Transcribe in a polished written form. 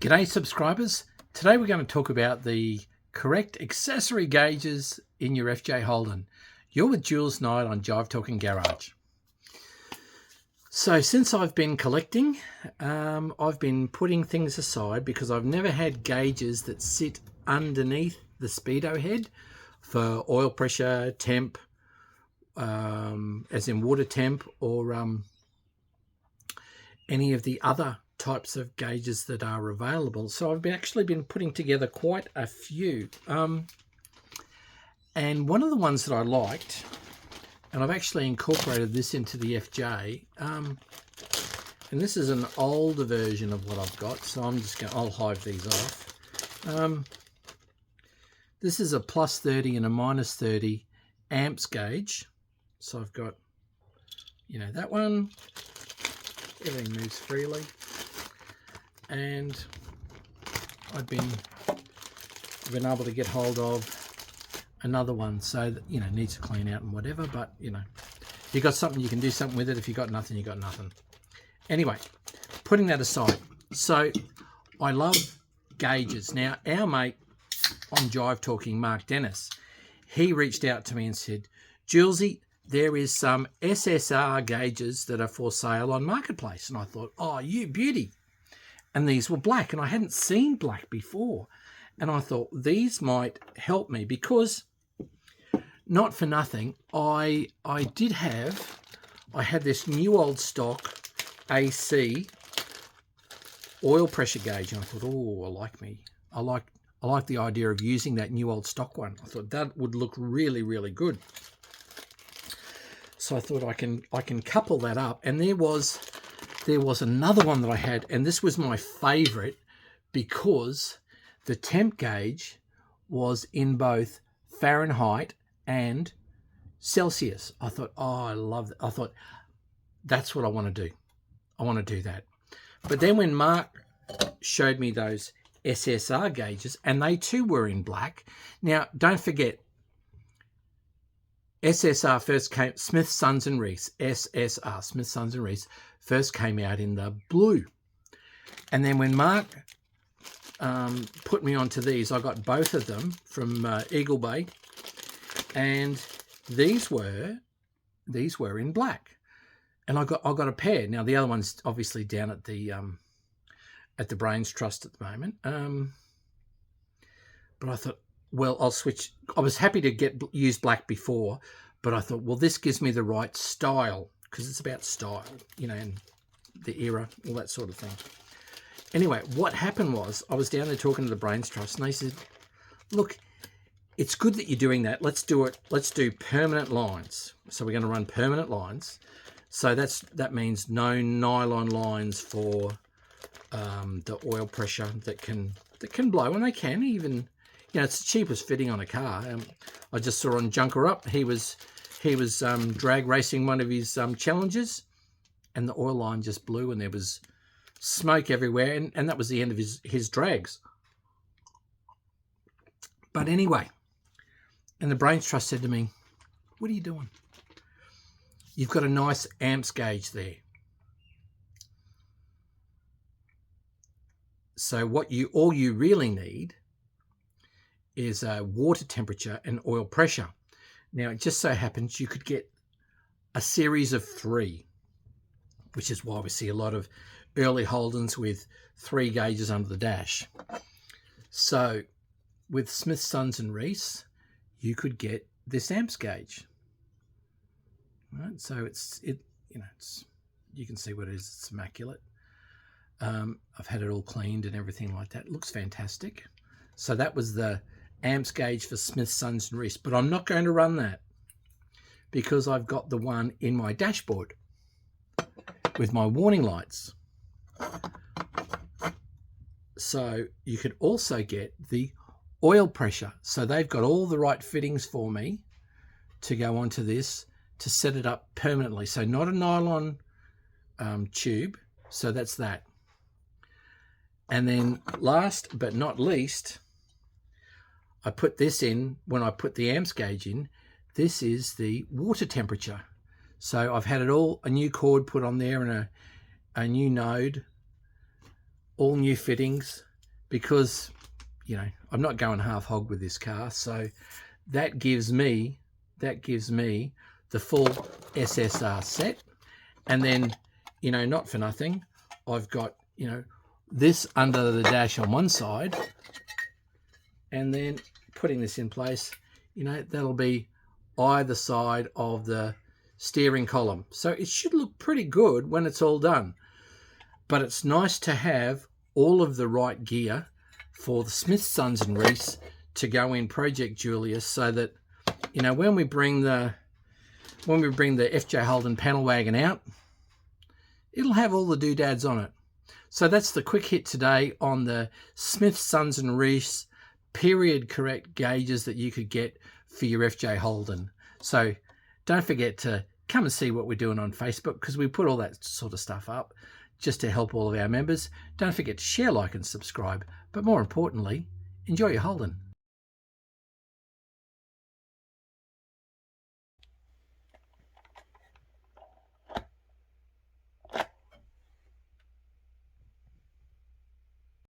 G'day subscribers. Today we're going to talk about the correct accessory gauges in your FJ Holden. You're with Jules Knight on Jive Talking Garage. So since I've been collecting, I've been putting things aside because I've never had gauges that sit underneath the speedo head for oil pressure, temp, as in water temp, or any of the other types of gauges that are available. So I've actually been putting together quite a few. And one of the ones that I liked, and I've actually incorporated this into the FJ, and this is an older version of what I've got, so I'll hive these off. This is a plus 30 and a minus 30 amps gauge. So I've got, that one. Everything moves freely. And I've been able to get hold of another one, so that, needs to clean out and whatever, but if you got something, you can do something with it. If you got nothing, you got nothing. Anyway, putting that aside, so I love gauges. Now, our mate on Jive Talking, Mark Dennis, he reached out to me and said, Julesy, there is some SSR gauges that are for sale on Marketplace. And I thought, oh, you beauty. And these were black, and I hadn't seen black before. And I thought these might help me because, not for nothing, I had this new old stock AC oil pressure gauge, and I thought, oh, I like the idea of using that new old stock one. I thought that would look really, really good. So I thought I can couple that up, and there was another one that I had, and this was my favorite because the temp gauge was in both Fahrenheit and Celsius. I thought, oh, I love that. I thought, that's what I want to do. I want to do that. But then when Mark showed me those SSR gauges, and they too were in black. Now, don't forget, SSR first came, Smith, Sons and Reece, SSR, Smith, Sons and Reece, first came out in the blue. And then when Mark put me onto these, I got both of them from Eagle Bay, and these were in black. And I got a pair. Now the other one's obviously down at the Brains Trust at the moment. But I thought, well, I'll switch. I was happy to use black before, but I thought, well, this gives me the right style, because it's about style, and the era, all that sort of thing. Anyway, what happened was I was down there talking to the Brains Trust, and they said, look, it's good that you're doing that. Let's do it. Let's do permanent lines. So we're going to run permanent lines. So that means no nylon lines for the oil pressure that can blow, and they can even. It's the cheapest fitting on a car. I just saw on Junker Up, he was drag racing one of his challenges, and the oil line just blew, and there was smoke everywhere, and that was the end of his drags. But anyway, and the Brains Trust said to me, what are you doing? You've got a nice amps gauge there. So all you really need is water temperature and oil pressure. Now, it just so happens you could get a series of 3, which is why we see a lot of early Holdens with 3 gauges under the dash. So with Smith, Sons and Reece, you could get this amps gauge. Right? So you can see what it is. It's immaculate. I've had it all cleaned and everything like that. It looks fantastic. So that was the amps gauge for Smith, Sons and Reece, but I'm not going to run that because I've got the one in my dashboard with my warning lights. So you could also get the oil pressure. So they've got all the right fittings for me to go onto this to set it up permanently. So not a nylon tube. So that's that. And then last but not least, I put this in when I put the amps gauge in. This is the water temperature. So I've had it all, a new cord put on there and a new node, all new fittings because, you know, I'm not going half hog with this car. So that gives me the full SSR set. And then, you know, not for nothing, I've got, you know, this under the dash on one side, and then putting this in place, you know, that'll be either side of the steering column. So it should look pretty good when it's all done. But it's nice to have all of the right gear for the Smith, Sons and Reece to go in Project Julius, so that, you know, when we bring the FJ Holden panel wagon out, it'll have all the doodads on it. So that's the quick hit today on the Smith, Sons and Reece period correct gauges that you could get for your FJ Holden. So don't forget to come and see what we're doing on Facebook, because we put all that sort of stuff up just to help all of our members. Don't forget to share, like and subscribe. But more importantly, enjoy your Holden.